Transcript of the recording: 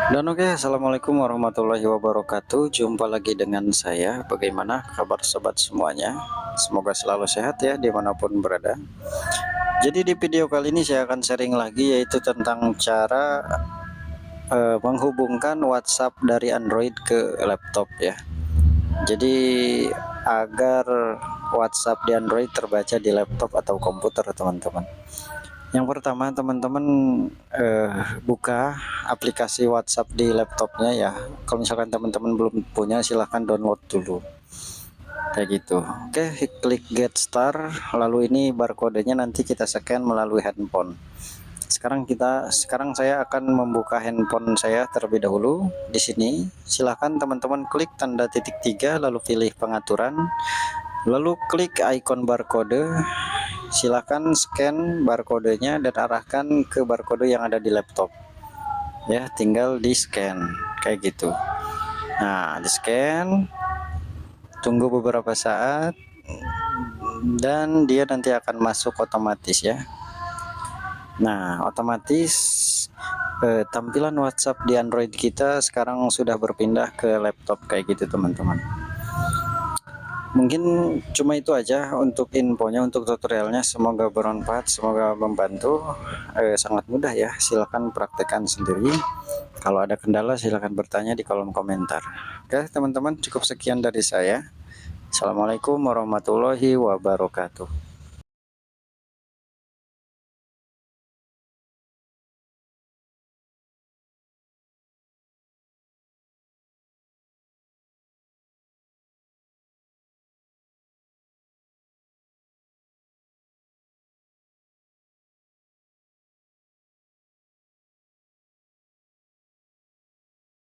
Dan oke, assalamualaikum warahmatullahi wabarakatuh. Jumpa lagi dengan saya. Bagaimana kabar sobat semuanya? Semoga selalu sehat ya dimanapun berada. Jadi di video kali ini saya akan sharing lagi, yaitu tentang cara menghubungkan WhatsApp dari Android ke laptop ya. Jadi agar WhatsApp di Android terbaca di laptop atau komputer, teman-teman. Yang pertama, teman-teman buka aplikasi WhatsApp di laptopnya ya. Kalau misalkan teman-teman belum punya, silahkan download dulu. Kayak gitu. Oke, klik Get Start. Lalu ini barcode-nya nanti kita scan melalui handphone. Sekarang saya akan membuka handphone saya terlebih dahulu. Di sini, silahkan teman-teman klik tanda titik 3, lalu pilih pengaturan, lalu klik icon barcode. Silahkan scan barcode-nya dan arahkan ke barcode yang ada di laptop ya, tinggal di scan kayak gitu. Nah, di scan, tunggu beberapa saat dan dia nanti akan masuk otomatis ya. Nah, otomatis tampilan WhatsApp di Android kita sekarang sudah berpindah ke laptop kayak gitu, teman-teman. Mungkin cuma itu aja untuk infonya, untuk tutorialnya. Semoga bermanfaat, semoga membantu. Sangat mudah ya, silahkan praktekkan sendiri. Kalau ada kendala silahkan bertanya di kolom komentar. Oke teman-teman, cukup sekian dari saya. Assalamualaikum warahmatullahi wabarakatuh.